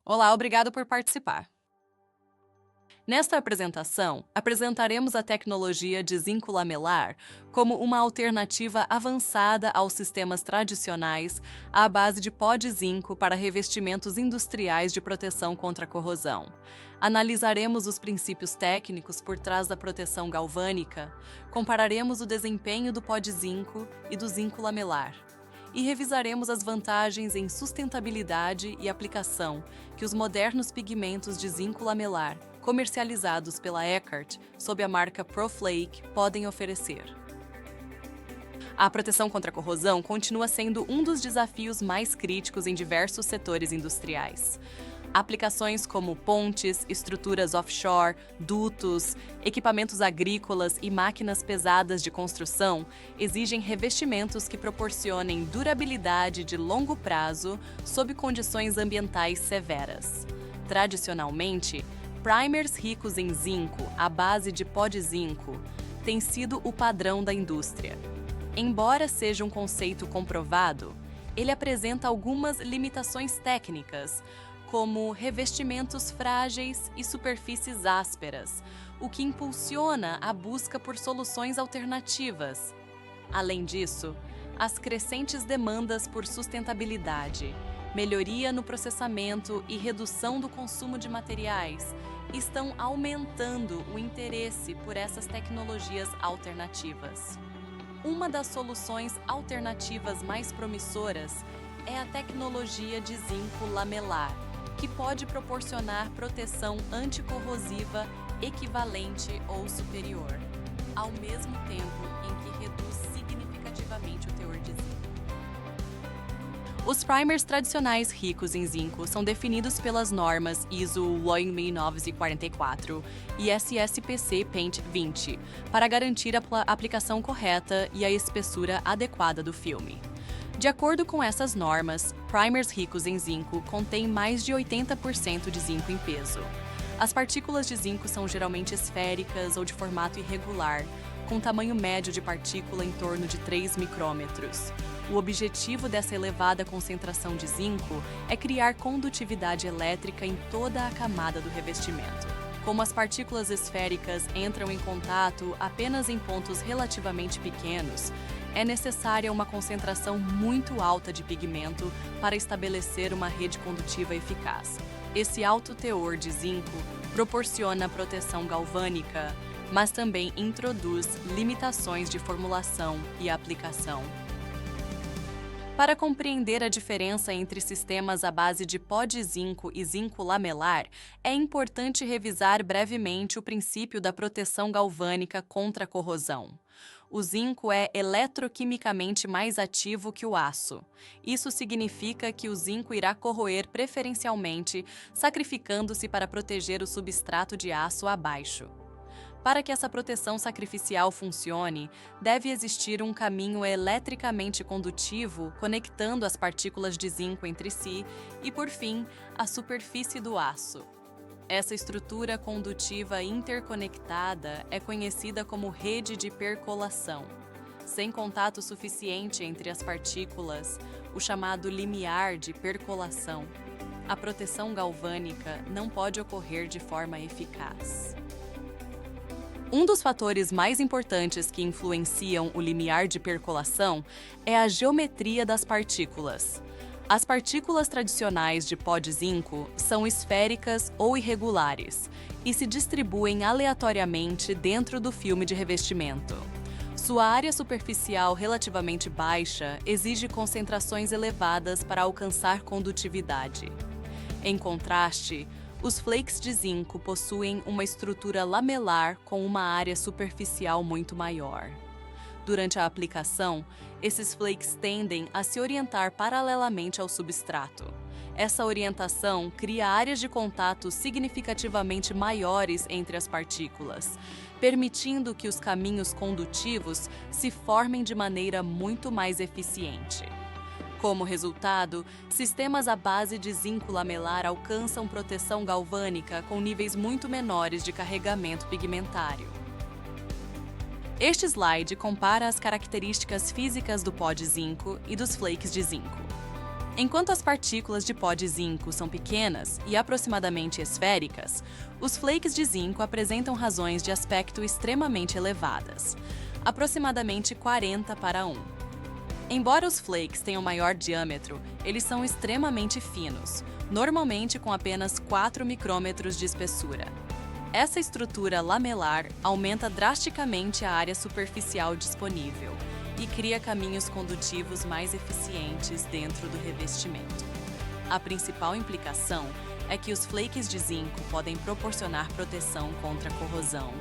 Olá, obrigado por participar. Nesta apresentação, apresentaremos a tecnologia de zinco lamelar como uma alternativa avançada aos sistemas tradicionais à base de pó de zinco para revestimentos industriais de proteção contra a corrosão. Analisaremos os princípios técnicos por trás da proteção galvânica, compararemos o desempenho do pó de zinco e do zinco lamelar e revisaremos as vantagens em sustentabilidade e aplicação que os modernos pigmentos de zinco lamelar, comercializados pela Eckert sob a marca ProFlake, podem oferecer. A proteção contra a corrosão continua sendo um dos desafios mais críticos em diversos setores industriais. Aplicações como pontes, estruturas offshore, dutos, equipamentos agrícolas e máquinas pesadas de construção exigem revestimentos que proporcionem durabilidade de longo prazo sob condições ambientais severas. Tradicionalmente, primers ricos em zinco, à base de pó de zinco, têm sido o padrão da indústria. Embora seja um conceito comprovado, ele apresenta algumas limitações técnicas, como revestimentos frágeis e superfícies ásperas, o que impulsiona a busca por soluções alternativas. Além disso, as crescentes demandas por sustentabilidade, melhoria no processamento e redução do consumo de materiais estão aumentando o interesse por essas tecnologias alternativas. Uma das soluções alternativas mais promissoras é a tecnologia de zinco lamelar, que pode proporcionar proteção anticorrosiva equivalente ou superior, ao mesmo tempo em que reduz significativamente o teor de zinco. Os primers tradicionais ricos em zinco são definidos pelas normas ISO 11944 e SSPC Paint 20 para garantir a aplicação correta e a espessura adequada do filme. De acordo com essas normas, primers ricos em zinco contêm mais de 80% de zinco em peso. As partículas de zinco são geralmente esféricas ou de formato irregular, com tamanho médio de partícula em torno de 3 micrômetros. O objetivo dessa elevada concentração de zinco é criar condutividade elétrica em toda a camada do revestimento. Como as partículas esféricas entram em contato apenas em pontos relativamente pequenos, é necessária uma concentração muito alta de pigmento para estabelecer uma rede condutiva eficaz. Esse alto teor de zinco proporciona proteção galvânica, mas também introduz limitações de formulação e aplicação. Para compreender a diferença entre sistemas à base de pó de zinco e zinco lamelar, é importante revisar brevemente o princípio da proteção galvânica contra a corrosão. O zinco é eletroquimicamente mais ativo que o aço. Isso significa que o zinco irá corroer preferencialmente, sacrificando-se para proteger o substrato de aço abaixo. Para que essa proteção sacrificial funcione, deve existir um caminho eletricamente condutivo conectando as partículas de zinco entre si e, por fim, a superfície do aço. Essa estrutura condutiva interconectada é conhecida como rede de percolação. Sem contato suficiente entre as partículas, o chamado limiar de percolação, a proteção galvânica não pode ocorrer de forma eficaz. Um dos fatores mais importantes que influenciam o limiar de percolação é a geometria das partículas. As partículas tradicionais de pó de zinco são esféricas ou irregulares e se distribuem aleatoriamente dentro do filme de revestimento. Sua área superficial relativamente baixa exige concentrações elevadas para alcançar condutividade. Em contraste, os flakes de zinco possuem uma estrutura lamelar com uma área superficial muito maior. Durante a aplicação, esses flakes tendem a se orientar paralelamente ao substrato. Essa orientação cria áreas de contato significativamente maiores entre as partículas, permitindo que os caminhos condutivos se formem de maneira muito mais eficiente. Como resultado, sistemas à base de zinco lamelar alcançam proteção galvânica com níveis muito menores de carregamento pigmentário. Este slide compara as características físicas do pó de zinco e dos flakes de zinco. Enquanto as partículas de pó de zinco são pequenas e aproximadamente esféricas, os flakes de zinco apresentam razões de aspecto extremamente elevadas, aproximadamente 40:1. Embora os flakes tenham maior diâmetro, eles são extremamente finos, normalmente com apenas 4 micrômetros de espessura. Essa estrutura lamelar aumenta drasticamente a área superficial disponível e cria caminhos condutivos mais eficientes dentro do revestimento. A principal implicação é que os flakes de zinco podem proporcionar proteção contra a corrosão,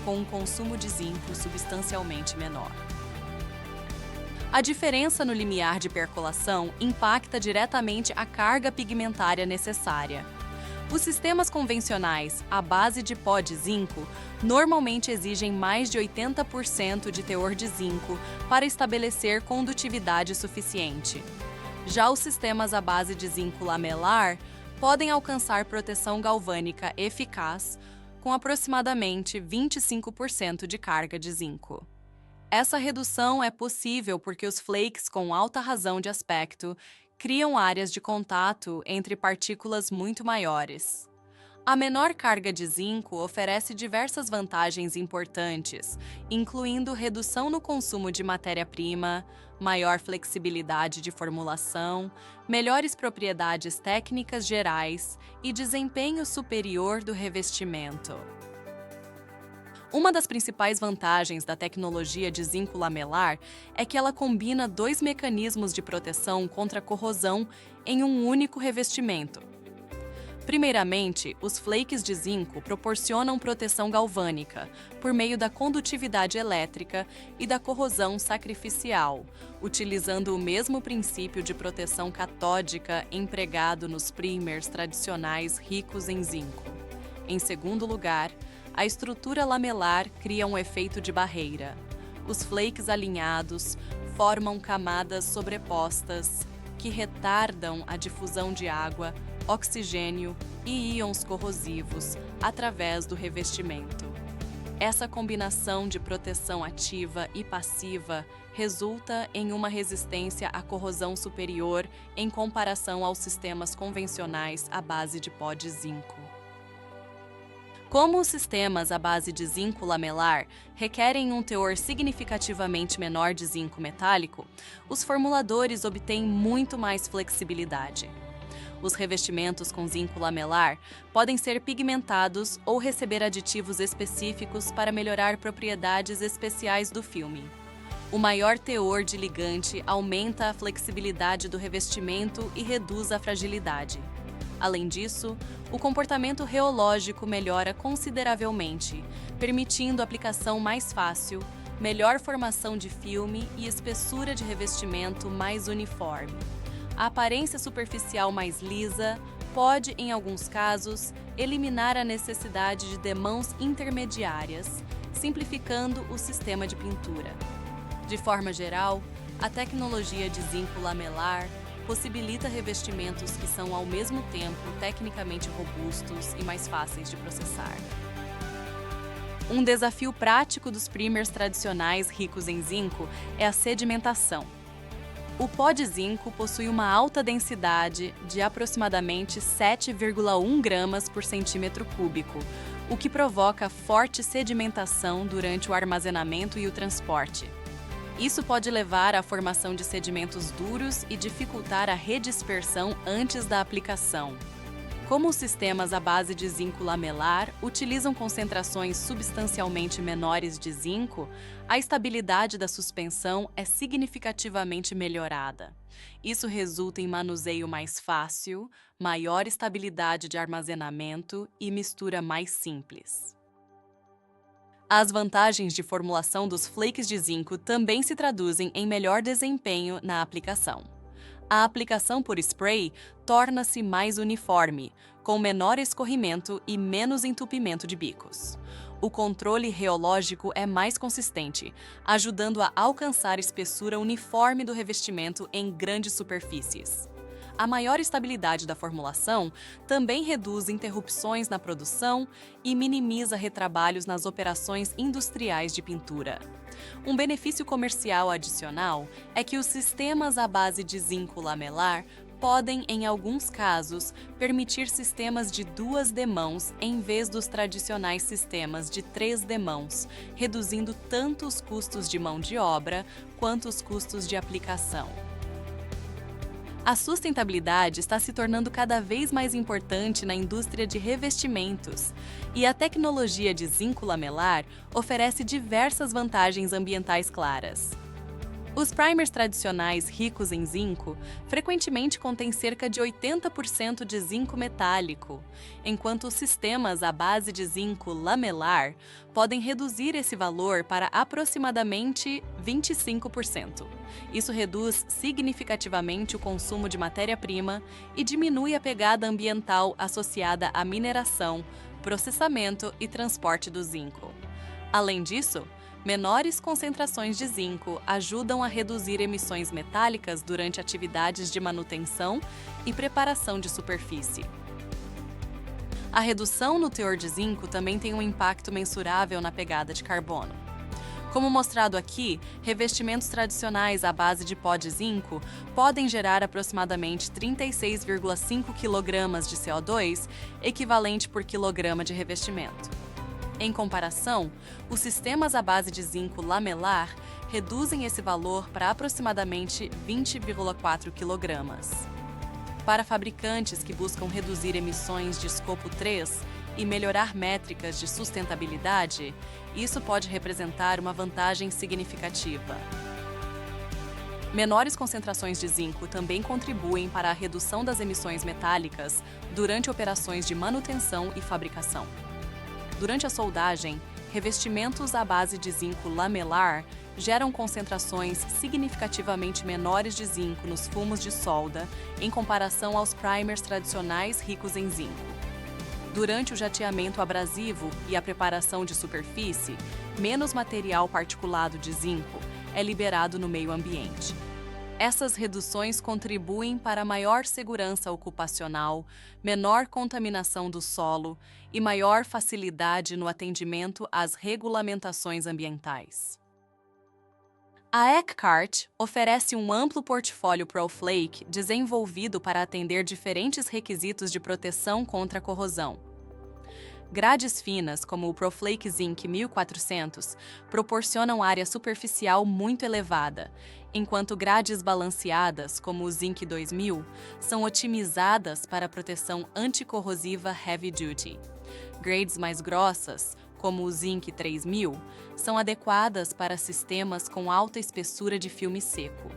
com um consumo de zinco substancialmente menor. A diferença no limiar de percolação impacta diretamente a carga pigmentária necessária. Os sistemas convencionais à base de pó de zinco normalmente exigem mais de 80% de teor de zinco para estabelecer condutividade suficiente. Já os sistemas à base de zinco lamelar podem alcançar proteção galvânica eficaz com aproximadamente 25% de carga de zinco. Essa redução é possível porque os flakes com alta razão de aspecto criam áreas de contato entre partículas muito maiores. A menor carga de zinco oferece diversas vantagens importantes, incluindo redução no consumo de matéria-prima, maior flexibilidade de formulação, melhores propriedades técnicas gerais e desempenho superior do revestimento. Uma das principais vantagens da tecnologia de zinco lamelar é que ela combina dois mecanismos de proteção contra a corrosão em um único revestimento. Primeiramente, os flakes de zinco proporcionam proteção galvânica por meio da condutividade elétrica e da corrosão sacrificial, utilizando o mesmo princípio de proteção catódica empregado nos primers tradicionais ricos em zinco. Em segundo lugar, a estrutura lamelar cria um efeito de barreira. Os flakes alinhados formam camadas sobrepostas que retardam a difusão de água, oxigênio e íons corrosivos através do revestimento. Essa combinação de proteção ativa e passiva resulta em uma resistência à corrosão superior em comparação aos sistemas convencionais à base de pó de zinco. Como os sistemas à base de zinco lamelar requerem um teor significativamente menor de zinco metálico, os formuladores obtêm muito mais flexibilidade. Os revestimentos com zinco lamelar podem ser pigmentados ou receber aditivos específicos para melhorar propriedades especiais do filme. O maior teor de ligante aumenta a flexibilidade do revestimento e reduz a fragilidade. Além disso, o comportamento reológico melhora consideravelmente, permitindo aplicação mais fácil, melhor formação de filme e espessura de revestimento mais uniforme. A aparência superficial mais lisa pode, em alguns casos, eliminar a necessidade de demãos intermediárias, simplificando o sistema de pintura. De forma geral, a tecnologia de zinco lamelar possibilita revestimentos que são ao mesmo tempo tecnicamente robustos e mais fáceis de processar. Um desafio prático dos primers tradicionais ricos em zinco é a sedimentação. O pó de zinco possui uma alta densidade de aproximadamente 7,1 gramas por centímetro cúbico, o que provoca forte sedimentação durante o armazenamento e o transporte. Isso pode levar à formação de sedimentos duros e dificultar a redispersão antes da aplicação. Como os sistemas à base de zinco lamelar utilizam concentrações substancialmente menores de zinco, a estabilidade da suspensão é significativamente melhorada. Isso resulta em manuseio mais fácil, maior estabilidade de armazenamento e mistura mais simples. As vantagens de formulação dos flakes de zinco também se traduzem em melhor desempenho na aplicação. A aplicação por spray torna-se mais uniforme, com menor escorrimento e menos entupimento de bicos. O controle reológico é mais consistente, ajudando a alcançar espessura uniforme do revestimento em grandes superfícies. A maior estabilidade da formulação também reduz interrupções na produção e minimiza retrabalhos nas operações industriais de pintura. Um benefício comercial adicional é que os sistemas à base de zinco lamelar podem, em alguns casos, permitir sistemas de 2 demãos em vez dos tradicionais sistemas de 3 demãos, reduzindo tanto os custos de mão de obra quanto os custos de aplicação. A sustentabilidade está se tornando cada vez mais importante na indústria de revestimentos, e a tecnologia de zinco lamelar oferece diversas vantagens ambientais claras. Os primers tradicionais ricos em zinco frequentemente contêm cerca de 80% de zinco metálico, enquanto os sistemas à base de zinco lamelar podem reduzir esse valor para aproximadamente 25%. Isso reduz significativamente o consumo de matéria-prima e diminui a pegada ambiental associada à mineração, processamento e transporte do zinco. Além disso, menores concentrações de zinco ajudam a reduzir emissões metálicas durante atividades de manutenção e preparação de superfície. A redução no teor de zinco também tem um impacto mensurável na pegada de carbono. Como mostrado aqui, revestimentos tradicionais à base de pó de zinco podem gerar aproximadamente 36,5 kg de CO2, equivalente por quilograma de revestimento. Em comparação, os sistemas à base de zinco lamelar reduzem esse valor para aproximadamente 20,4 kg. Para fabricantes que buscam reduzir emissões de escopo 3 e melhorar métricas de sustentabilidade, isso pode representar uma vantagem significativa. Menores concentrações de zinco também contribuem para a redução das emissões metálicas durante operações de manutenção e fabricação. Durante a soldagem, revestimentos à base de zinco lamelar geram concentrações significativamente menores de zinco nos fumos de solda em comparação aos primers tradicionais ricos em zinco. Durante o jateamento abrasivo e a preparação de superfície, menos material particulado de zinco é liberado no meio ambiente. Essas reduções contribuem para maior segurança ocupacional, menor contaminação do solo e maior facilidade no atendimento às regulamentações ambientais. A Eckert oferece um amplo portfólio ProFlake desenvolvido para atender diferentes requisitos de proteção contra a corrosão. Grades finas, como o ProFlake Zinc 1400, proporcionam área superficial muito elevada, enquanto grades balanceadas, como o Zinc 2000, são otimizadas para proteção anticorrosiva Heavy Duty. Grades mais grossas, como o Zinc 3000, são adequadas para sistemas com alta espessura de filme seco.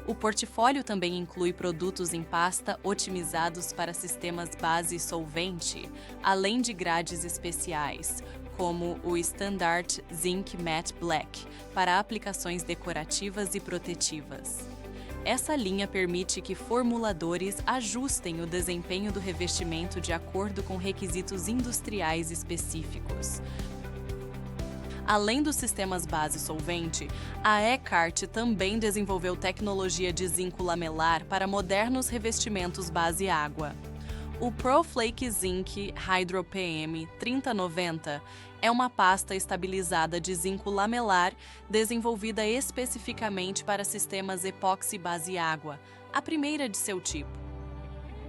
O portfólio também inclui produtos em pasta otimizados para sistemas base solvente, além de grades especiais, como o Standard Zinc Matte Black, para aplicações decorativas e protetivas. Essa linha permite que formuladores ajustem o desempenho do revestimento de acordo com requisitos industriais específicos. Além dos sistemas base solvente, a Eckert também desenvolveu tecnologia de zinco lamelar para modernos revestimentos base água. O ProFlake Zinc Hydro PM 3090 é uma pasta estabilizada de zinco lamelar desenvolvida especificamente para sistemas epóxi base água, a primeira de seu tipo.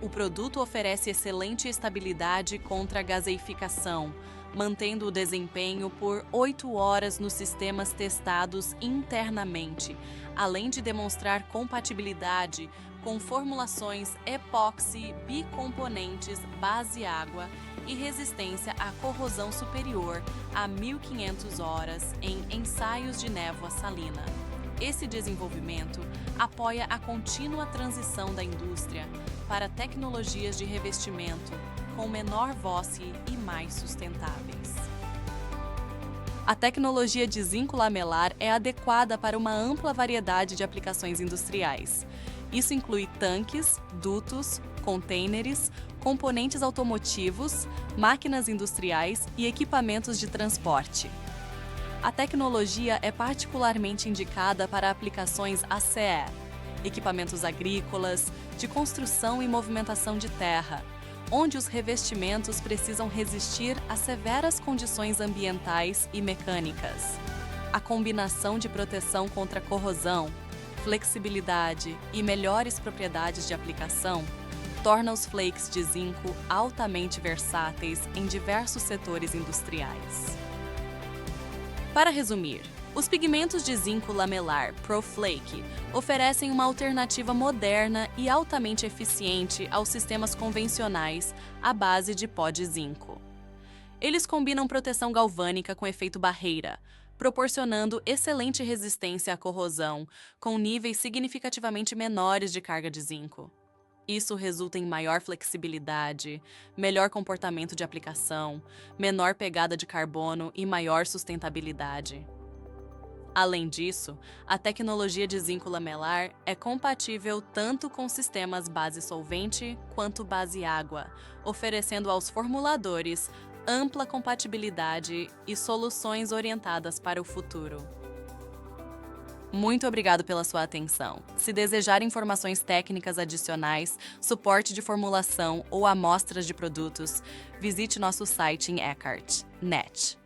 O produto oferece excelente estabilidade contra a gaseificação, mantendo o desempenho por 8 horas nos sistemas testados internamente, além de demonstrar compatibilidade com formulações epóxi bicomponentes base água e resistência à corrosão superior a 1.500 horas em ensaios de névoa salina. Esse desenvolvimento apoia a contínua transição da indústria para tecnologias de revestimento com menor VOC e mais sustentáveis. A tecnologia de zinco lamelar é adequada para uma ampla variedade de aplicações industriais. Isso inclui tanques, dutos, contêineres, componentes automotivos, máquinas industriais e equipamentos de transporte. A tecnologia é particularmente indicada para aplicações ACE, equipamentos agrícolas, de construção e movimentação de terra, onde os revestimentos precisam resistir a severas condições ambientais e mecânicas. A combinação de proteção contra corrosão, flexibilidade e melhores propriedades de aplicação torna os flakes de zinco altamente versáteis em diversos setores industriais. Para resumir, os pigmentos de zinco lamelar ProFlake oferecem uma alternativa moderna e altamente eficiente aos sistemas convencionais à base de pó de zinco. Eles combinam proteção galvânica com efeito barreira, proporcionando excelente resistência à corrosão, com níveis significativamente menores de carga de zinco. Isso resulta em maior flexibilidade, melhor comportamento de aplicação, menor pegada de carbono e maior sustentabilidade. Além disso, a tecnologia de zinco lamelar é compatível tanto com sistemas base solvente quanto base água, oferecendo aos formuladores ampla compatibilidade e soluções orientadas para o futuro. Muito obrigado pela sua atenção. Se desejar informações técnicas adicionais, suporte de formulação ou amostras de produtos, visite nosso site em Eckert.net.